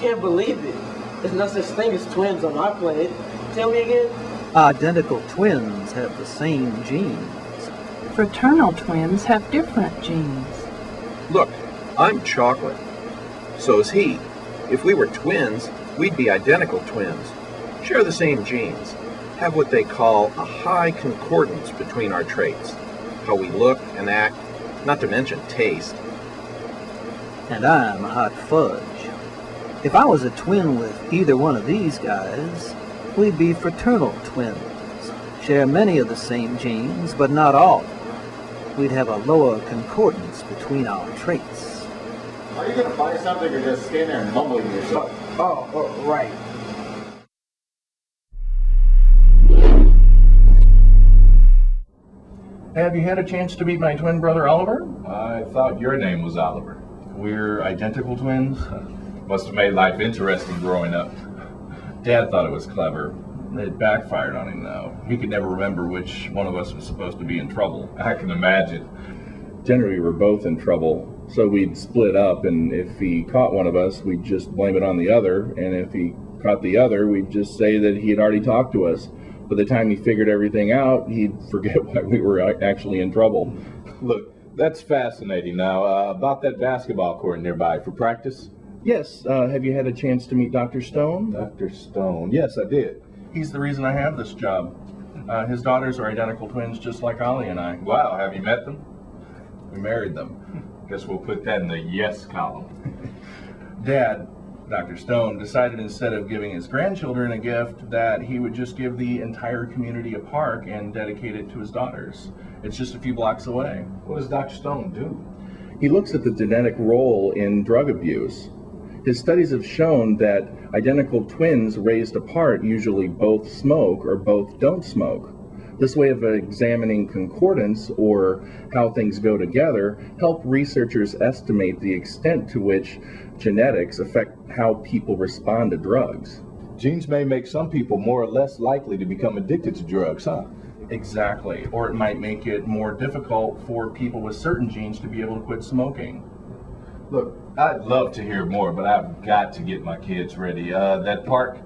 Can't believe it. There's no such thing as twins on our planet. Tell me again. Identical twins have the same genes. Fraternal twins have different genes. Look, I'm chocolate. So is he. If we were twins, we'd be identical twins. Share the same genes. Have what they call a high concordance between our traits. How we look and act, not to mention taste. And I'm hot fudge. If I was a twin with either one of these guys, we'd be fraternal twins. Share many of the same genes, but not all. We'd have a lower concordance between our traits. Are you gonna buy something or just stand there and mumble to yourself? Oh, right. Have you had a chance to meet my twin brother Oliver? I thought your name was Oliver. We're identical twins. Must have made life interesting growing up. Dad thought it was clever. It backfired on him, though. He could never remember which one of us was supposed to be in trouble. I can imagine. Generally, we were both in trouble, so we'd split up, and if he caught one of us, we'd just blame it on the other, and if he caught the other, we'd just say that he had already talked to us. By the time he figured everything out, he'd forget why we were actually in trouble. Look, that's fascinating. Now, about that basketball court nearby for practice? Yes, have you had a chance to meet Dr. Stone? Dr. Stone. Yes, I did. He's the reason I have this job. His daughters are identical twins, just like Ollie and I. Wow, have you met them? We married them. Guess we'll put that in the yes column. Dad, Dr. Stone, decided instead of giving his grandchildren a gift that he would just give the entire community a park and dedicate it to his daughters. It's just a few blocks away. What does Dr. Stone do? He looks at the genetic role in drug abuse. His studies have shown that identical twins raised apart usually both smoke or both don't smoke. This way of examining concordance, or how things go together, help researchers estimate the extent to which genetics affect how people respond to drugs. Genes may make some people more or less likely to become addicted to drugs, huh? Exactly. Or it might make it more difficult for people with certain genes to be able to quit smoking. Look, I'd love to hear more, but I've got to get my kids ready. That park?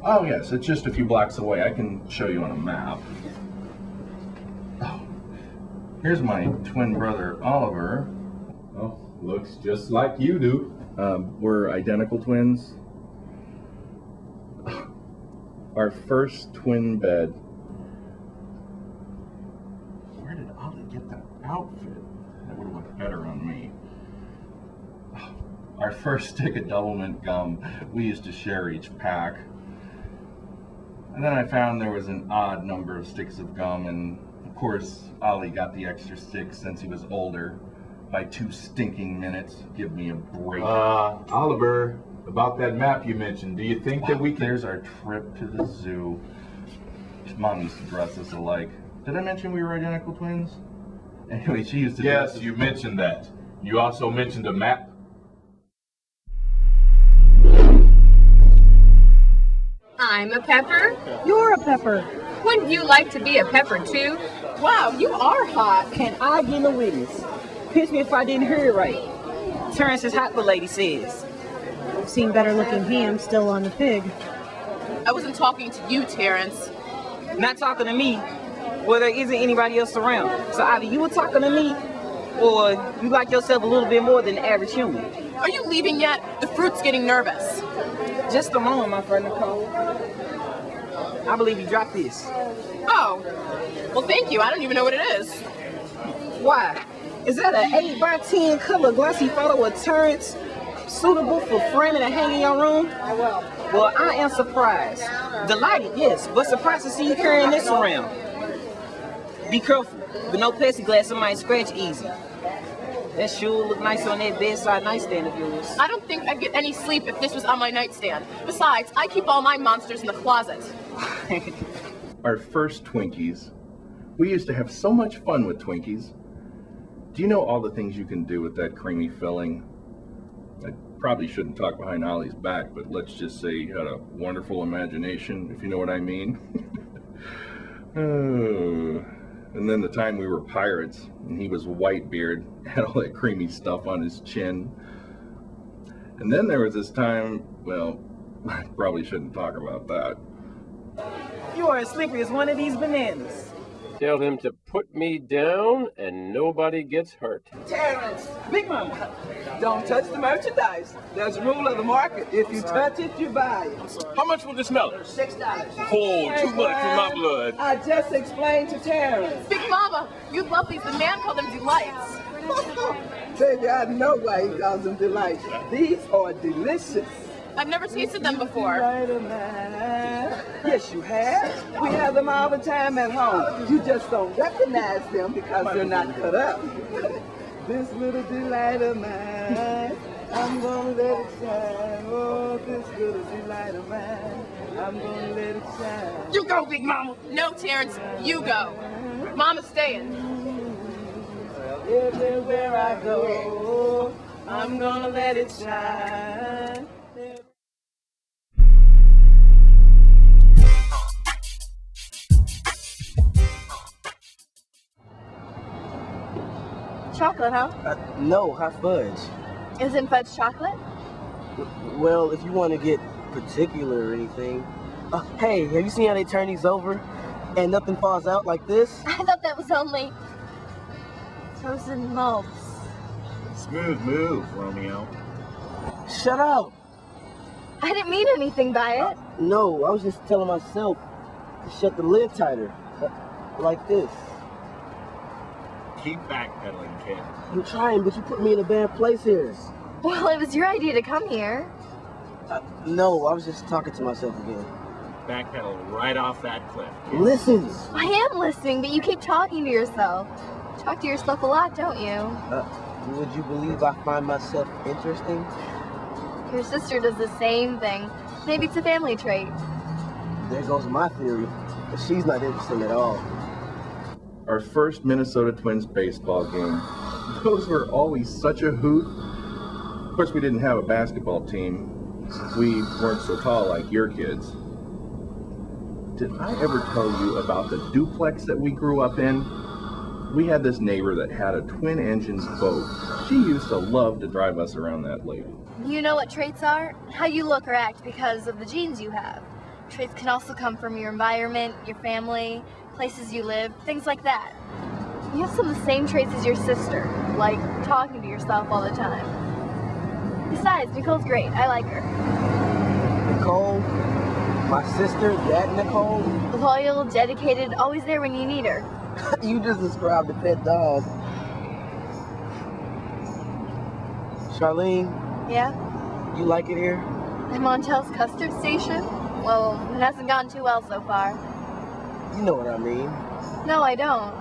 Oh yes, it's just a few blocks away. I can show you on a map. Oh, here's my twin brother, Oliver. Oh, looks just like you do. We're identical twins. Our first twin bed. Where did Ollie get that outfit? That would have looked better on me. Our first stick of Doublemint gum, we used to share each pack. And then I found there was an odd number of sticks of gum, and of course, Ollie got the extra sticks since he was older by 2 stinking minutes. Give me a break. Oliver, about that map you mentioned, do you think that we can... There's our trip to the zoo. Mom used to dress us alike. Did I mention we were identical twins? Anyway, she used to Yes, you mentioned that. You also mentioned a map. I'm a pepper. You're a pepper. Wouldn't you like to be a pepper too? Wow, you are hot. Can I get a witness? Pinch me if I didn't hear it right. Terrence is hot, the lady says. I've seen better looking ham still on the pig. I wasn't talking to you, Terrence. Not talking to me. Well, there isn't anybody else around. So either you were talking to me, or you like yourself a little bit more than the average human. Are you leaving yet? The fruit's getting nervous. Just a moment, my friend Nicole. I believe you dropped this. Oh, well, thank you. I don't even know what it is. Why? Is that an 8x10 color glossy photo of Terrence suitable for framing and hanging in your room? Well, I am surprised. Delighted, yes, but surprised to see you carrying this around. Be careful. With no plexiglass, it might scratch easy. That sure look nice on that bedside nightstand of yours. I don't think I'd get any sleep if this was on my nightstand. Besides, I keep all my monsters in the closet. Our first Twinkies. We used to have so much fun with Twinkies. Do you know all the things you can do with that creamy filling? I probably shouldn't talk behind Ollie's back, but let's just say he had a wonderful imagination, if you know what I mean. Oh. And then the time we were pirates, and he was Whitebeard, had all that creamy stuff on his chin. And then there was this time, well, I probably shouldn't talk about that. You are as slippery as one of these bananas. Tell him to put me down and nobody gets hurt. Terrence, Big Mama, don't touch the merchandise. There's a rule of the market. If you touch it, you buy it. How much will this melon? $6. Oh, too much for my blood. I just explained to Terrence. Big Mama, you love these. The man called them delights. Baby, I know why he calls them delights. These are delicious. I've never tasted them before. Yes, you have. We have them all the time at home. You just don't recognize them because they're not cut up. This little delight of mine, I'm gonna let it shine. Oh, this little delight of mine, I'm gonna let it shine. You go, Big Mama. No, Terrence, you go. Mama's staying. Everywhere I go, I'm gonna let it shine. Chocolate, huh? No, hot fudge. Isn't fudge chocolate? Well, if you want to get particular or anything. Hey, have you seen how they turn these over and nothing falls out like this? I thought that was only frozen loaves. Smooth move, Romeo. Shut up! I didn't mean anything by it. No, I was just telling myself to shut the lid tighter. Like this. Keep backpedaling, kid. I'm trying, but you put me in a bad place here. Well, it was your idea to come here. No, I was just talking to myself again. Backpedal right off that cliff. Listen! I am listening, but you keep talking to yourself. Talk to yourself a lot, don't you? Would you believe I find myself interesting? Your sister does the same thing. Maybe it's a family trait. There goes my theory. But she's not interesting at all. Our first Minnesota Twins baseball game. Those were always such a hoot. Of course, we didn't have a basketball team since we weren't so tall like your kids. Did I ever tell you about the duplex that we grew up in? We had this neighbor that had a twin-engine boat. She used to love to drive us around that lake. You know what traits are? How you look or act because of the genes you have. Traits can also come from your environment, your family, places you live, things like that. You have some of the same traits as your sister, like talking to yourself all the time. Besides, Nicole's great. I like her. Nicole? My sister? That Nicole? Loyal, dedicated, always there when you need her. You just described a pet dog. Charlene? Yeah? You like it here? The Montel's custard station? Well, it hasn't gone too well so far. You know what I mean. No, I don't.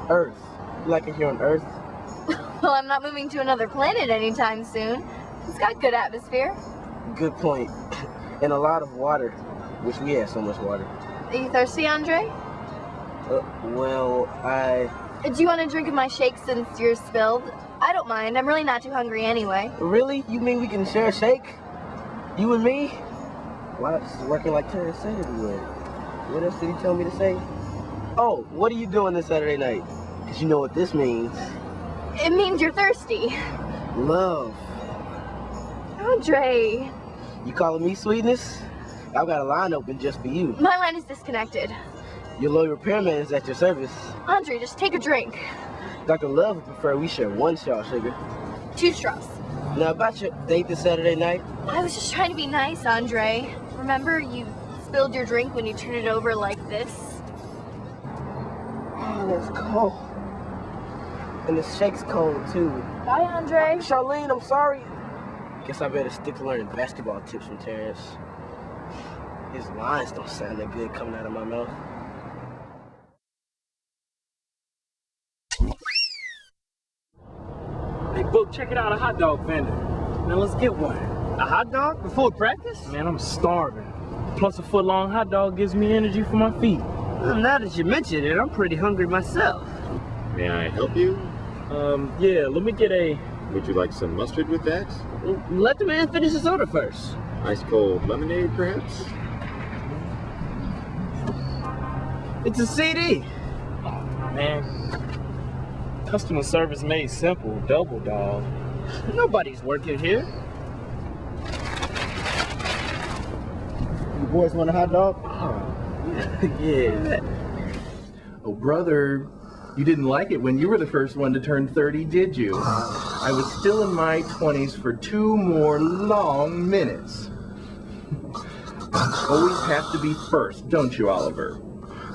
Earth. You like it here on Earth? Well, I'm not moving to another planet anytime soon. It's got good atmosphere. Good point. And a lot of water. Wish we had so much water. Are you thirsty, Andre? Well, Do you want a drink of my shake since yours spilled? I don't mind. I'm really not too hungry anyway. Really? You mean we can share a shake? You and me? Well, it's working like Terrence said it would. What else did he tell me to say? Oh, what are you doing this Saturday night? Because you know what this means. It means you're thirsty. Love. Andre. You calling me sweetness? I've got a line open just for you. My line is disconnected. Your loyal repairman is at your service. Andre, just take a drink. Dr. Love would prefer we share one shot, sugar. 2 straws. Now, about your date this Saturday night. I was just trying to be nice, Andre. Remember, you spilled your drink when you turned it over like this? Oh, that's cold. And the shake's cold, too. Bye, Andre. Charlene, I'm sorry. Guess I better stick to learning basketball tips from Terrence. His lines don't sound that good coming out of my mouth. Hey, Book, check it out, a hot dog vendor. Now let's get one. A hot dog before practice? Man, I'm starving. Plus a foot-long hot dog gives me energy for my feet. Well, now that you mention it, I'm pretty hungry myself. May I help you? Yeah, let me get a... Would you like some mustard with that? Let the man finish his order first. Ice cold lemonade, perhaps? It's a CD. Oh, man. Customer service made simple, double dog. Nobody's working here. boys want a hot dog? Yeah. Oh, brother, you didn't like it when you were the first one to turn 30, did you? I was still in my 20s for 2 more long minutes. Always have to be first, don't you, Oliver?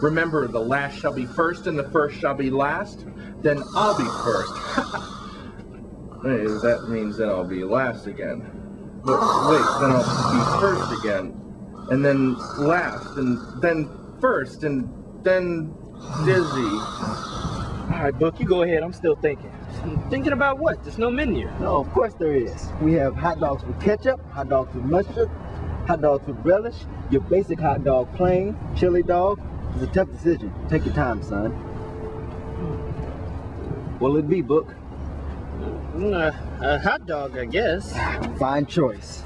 Remember, the last shall be first and the first shall be last? Then I'll be first. Hey, that means then I'll be last again. But wait, then I'll be first again. And then last, and then first, and then dizzy. All right, Book, you go ahead. I'm still thinking. Thinking about what? There's no menu. No, of course there is. We have hot dogs with ketchup, hot dogs with mustard, hot dogs with relish, your basic hot dog plain, chili dog. It's a tough decision. Take your time, son. What'll it be, Book? A hot dog, I guess. Fine choice.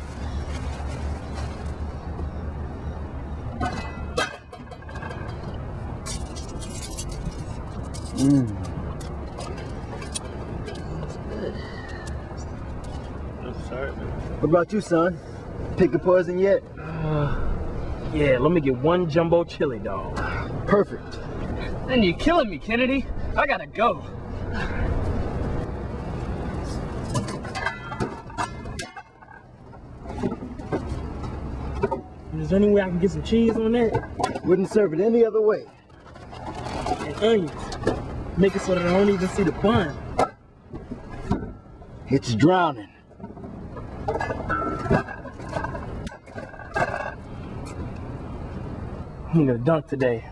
I'm sorry, man. What about you, son? Pick a poison yet? Yeah, let me get 1 jumbo chili dog. Perfect. Then you're killing me, Kennedy. I gotta go. Is there any way I can get some cheese on there? Wouldn't serve it any other way. And onions. Make it so that I don't even see the bun. It's drowning. I'm gonna dunk today.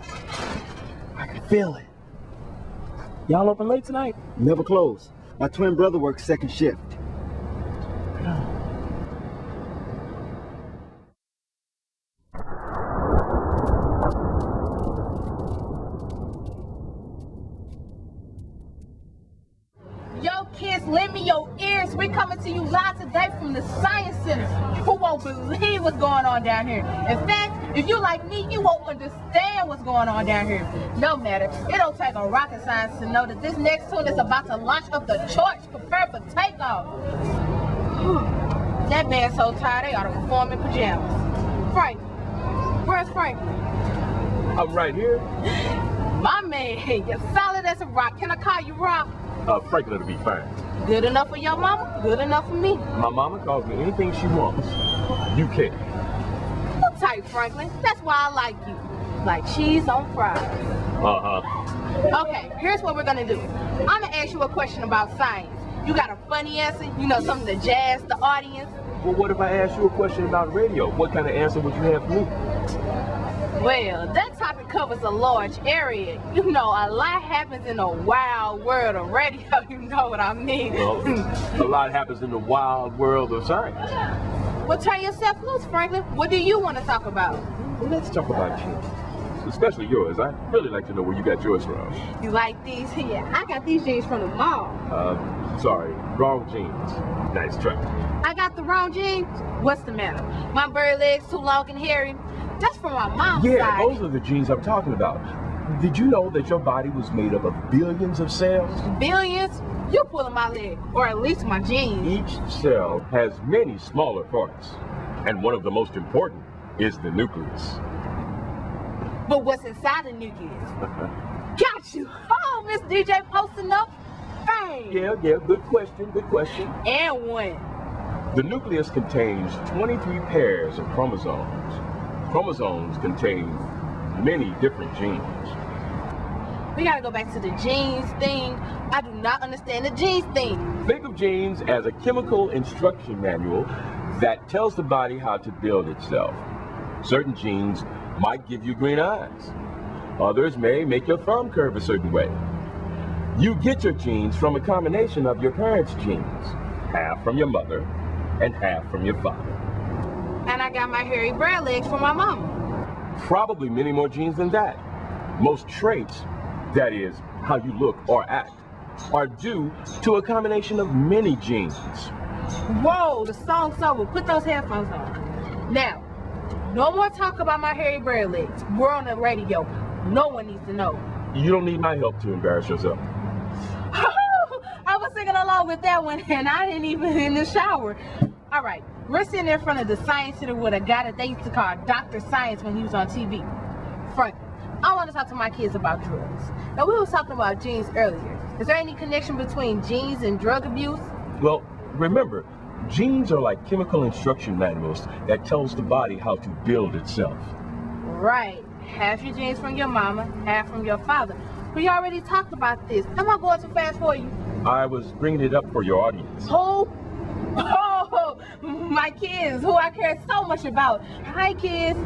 I can feel it. Y'all open late tonight? Never close. My twin brother works second shift. Yo, kids, lend me your ears. We're coming to you live today from the Science Center. You won't believe what's going on down here. In fact, if you like me, you won't understand what's going on down here. No matter, it don't take a rocket science to know that this next tune is about to launch up the torch. Prepare for takeoff. That man's so tired, they ought to perform in pajamas. Frank, where's Frank? I'm right here. My man, you're solid as a rock. Can I call you Rock? Franklin will be fine. Good enough for your mama, good enough for me. My mama calls me anything she wants. You can't. You tight, Franklin. That's why I like you. Like cheese on fries. Uh-huh. Okay, here's what we're gonna do. I'm gonna ask you a question about science. You got a funny answer? You know, something to jazz the audience? Well, what if I asked you a question about radio? What kind of answer would you have for me? Well, that topic covers a large area. You know, a lot happens in the wild world of radio. You know what I mean? Well, a lot happens in the wild world of science. Well, turn yourself loose, Franklin. What do you want to talk about? Well, let's talk about jeans. Especially yours. I'd really like to know where you got yours from. You like these? Yeah, I got these jeans from the mall. Sorry, wrong jeans. Nice try. I got the wrong jeans? What's the matter? My bird legs too long and hairy? That's from my mom's side. Yeah, those are the jeans I'm talking about. Did you know that your body was made up of billions of cells? Billions? You're pulling my leg, or at least my jeans. Each cell has many smaller parts, and one of the most important is the nucleus. But what's inside the nucleus? Got you! Oh, Miss DJ posting up. Bang! Yeah, good question. And one. The nucleus contains 23 pairs of chromosomes. Chromosomes contain many different genes. We gotta go back to the genes thing. I do not understand the genes thing. Think of genes as a chemical instruction manual that tells the body how to build itself. Certain genes might give you green eyes. Others may make your thumb curve a certain way. You get your genes from a combination of your parents' genes, half from your mother and half from your father. And I got my hairy bird legs from my mama. Probably many more genes than that. Most traits, that is, how you look or act, are due to a combination of many genes. Whoa, the song's over. Put those headphones on. Now, no more talk about my hairy bird legs. We're on the radio. No one needs to know. You don't need my help to embarrass yourself. I was singing along with that one, and I didn't even in the shower. All right, We're sitting in front of the Science Center with a guy that they used to call Dr. Science when he was on TV. Frank, I want to talk to my kids about drugs. Now, we were talking about genes earlier. Is there any connection between genes and drug abuse? Well, remember, genes are like chemical instruction manuals that tells the body how to build itself. Right. Half your genes from your mama, half from your father. We already talked about this. Am I going too fast for you? I was bringing it up for your audience. Who? Oh, my kids, who I care so much about. Hi, kids.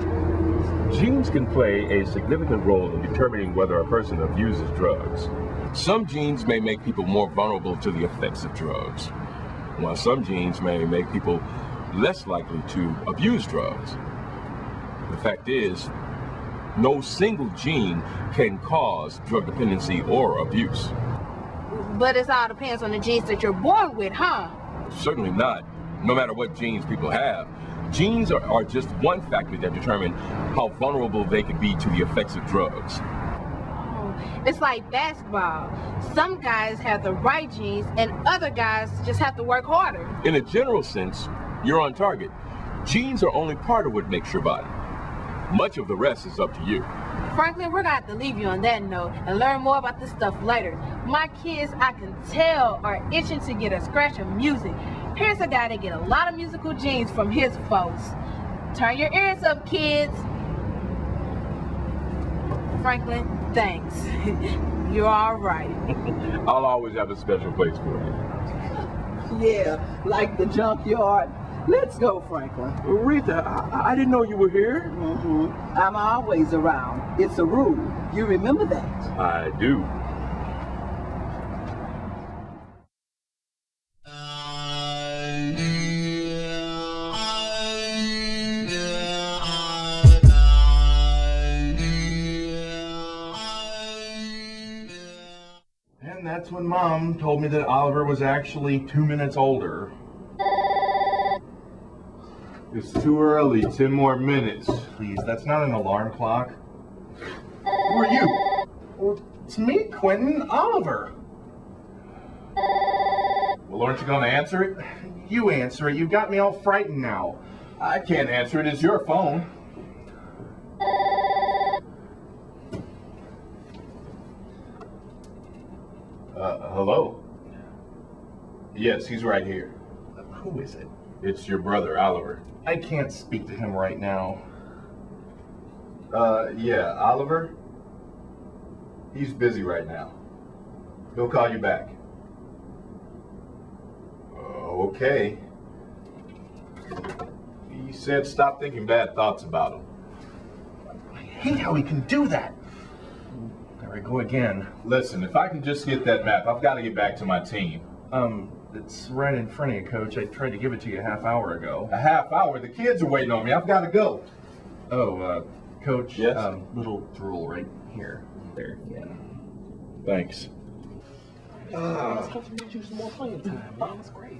Genes can play a significant role in determining whether a person abuses drugs. Some genes may make people more vulnerable to the effects of drugs, while some genes may make people less likely to abuse drugs. The fact is, no single gene can cause drug dependency or abuse. But it all depends on the genes that you're born with, huh? Certainly not, no matter what genes people have. Genes are just one factor that determine how vulnerable they can be to the effects of drugs. It's like basketball. Some guys have the right genes and other guys just have to work harder. In a general sense, you're on target. Genes are only part of what makes your body. Much of the rest is up to you. Franklin, we're gonna have to leave you on that note and learn more about this stuff later. My kids, I can tell, are itching to get a scratch of music. Here's a guy that get a lot of musical genes from his folks. Turn your ears up, kids. Franklin, thanks. You're all right. I'll always have a special place for you. Yeah, like the junkyard. Let's go, Franklin. Rita, I didn't know you were here. I'm always around. It's a rule. You remember that? I do. And that's when Mom told me that Oliver was actually 2 minutes older. It's too early, 10 more minutes. Please, that's not an alarm clock. Who are you? Well, it's me, Quentin, Oliver. Well, aren't you going to answer it? You answer it. You got me all frightened now. I can't answer it. It's your phone. Hello? Yes, he's right here. Who is it? It's your brother, Oliver. I can't speak to him right now. Yeah, Oliver? He's busy right now. He'll call you back. Okay. He said stop thinking bad thoughts about him. I hate how he can do that. There I go again. Listen, if I can just get that map, I've got to get back to my team. It's right in front of you, Coach. I tried to give it to you a half hour ago. A half hour? The kids are waiting on me. I've got to go. Oh, Coach, yes? Little drool right here. There, yeah. Thanks. Let's come to get you some more playing time, man. That's great.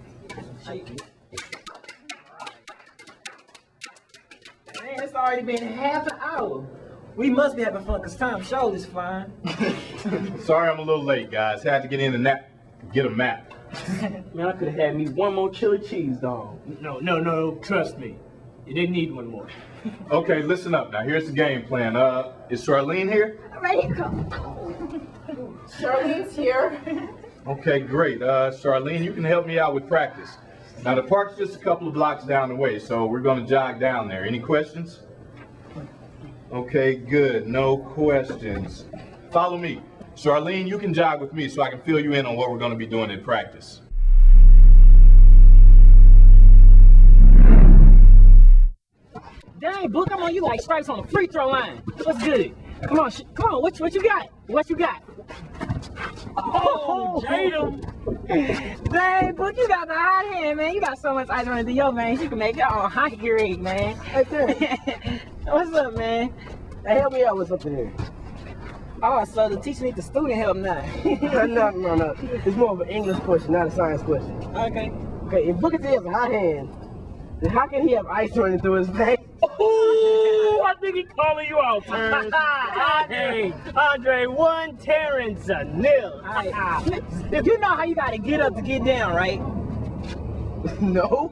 Man, it's already been half an hour. We must be having fun because Tom showed is fine. Sorry I'm a little late, guys. Had to get in and get a map. Man, I could have had me one more chili cheese dog. No, trust me. You didn't need one more. Okay, listen up now. Here's the game plan. Is Charlene here? Ready to go. Charlene's here. Okay, great. Charlene, you can help me out with practice. Now, the park's just a couple of blocks down the way, so we're going to jog down there. Any questions? Okay, good. No questions. Follow me. Charlene, you can jog with me so I can fill you in on what we're going to be doing in practice. Dang, Book, I'm on you like stripes on the free throw line. What's good? Come on, what you got? What you got? Oh, Jadam. Dang, Book, you got the hot hand, man. You got so much ice running through your veins. You can make your own hockey grade, man. Hey, Terry. What's up, man? Hey, help me out with something here. Oh, so the teacher needs the student help now. No. It's more of an English question, not a science question. Okay. Okay, if Booker T has a hot hand, then how can he have ice running through his veins? Ooh, I think he's calling you out, Terrence. Hey, Andre 1, Terrence 0. You know how you gotta get up to get down, right? No.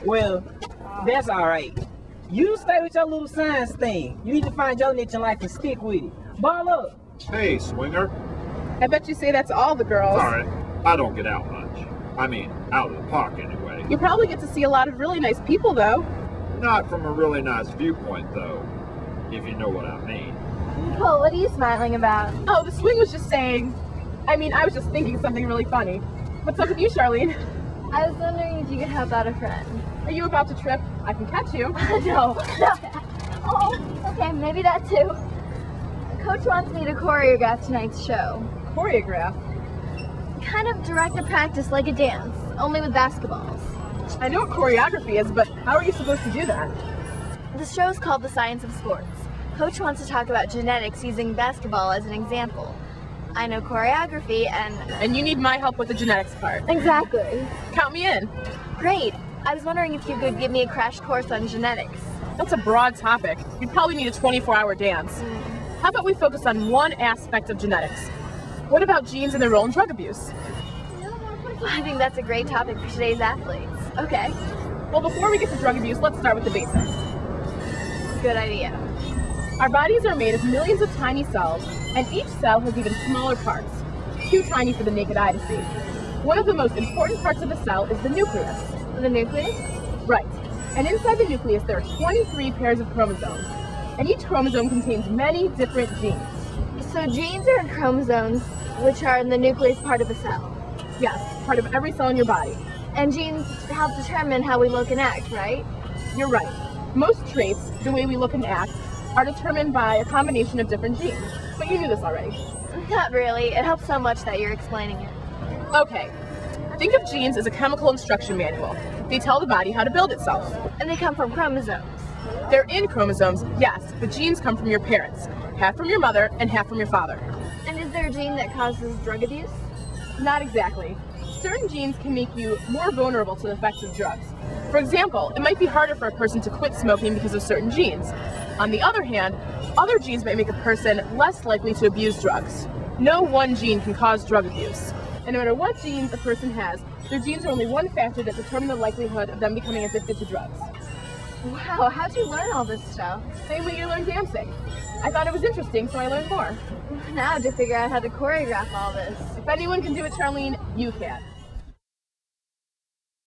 Well, that's all right. You stay with your little science thing. You need to find your niche in life and stick with it. Ball up. Hey, swinger. I bet you say that to all the girls. Sorry, I don't get out much. I mean, out of the park anyway. You probably get to see a lot of really nice people, though. Not from a really nice viewpoint, though, if you know what I mean. Nicole, what are you smiling about? Oh, the swing was just saying. I was just thinking something really funny. What's up with you, Charlene? I was wondering if you could help out a friend. Are you about to trip? I can catch you. No. Oh, okay, maybe that too. Coach wants me to choreograph tonight's show. Choreograph? Kind of direct a practice like a dance, only with basketballs. I know what choreography is, but how are you supposed to do that? The show is called The Science of Sports. Coach wants to talk about genetics using basketball as an example. I know choreography And you need my help with the genetics part. Exactly. Count me in. Great. I was wondering if you could give me a crash course on genetics. That's a broad topic. You'd probably need a 24-hour dance. How about we focus on one aspect of genetics? What about genes and their role in drug abuse? I think that's a great topic for today's athletes. Okay. Well, before we get to drug abuse, let's start with the basics. Good idea. Our bodies are made of millions of tiny cells, and each cell has even smaller parts, too tiny for the naked eye to see. One of the most important parts of the cell is the nucleus. The nucleus? Right. And inside the nucleus there are 23 pairs of chromosomes, and each chromosome contains many different genes. So genes are chromosomes, which are in the nucleus part of a cell. Yes, part of every cell in your body. And genes help determine how we look and act, right? You're right. Most traits, the way we look and act, are determined by a combination of different genes. But you knew this already. Not really. It helps so much that you're explaining it. Okay. Think of genes as a chemical instruction manual. They tell the body how to build itself. And they come from chromosomes. They're in chromosomes, yes, but genes come from your parents. Half from your mother and half from your father. And is there a gene that causes drug abuse? Not exactly. Certain genes can make you more vulnerable to the effects of drugs. For example, it might be harder for a person to quit smoking because of certain genes. On the other hand, other genes might make a person less likely to abuse drugs. No one gene can cause drug abuse. And no matter what genes a person has, their genes are only one factor that determine the likelihood of them becoming addicted to drugs. Wow, how'd you learn all this stuff? Same way you learned dancing. I thought it was interesting, so I learned more. Now I have to figure out how to choreograph all this. If anyone can do it, Charlene, you can.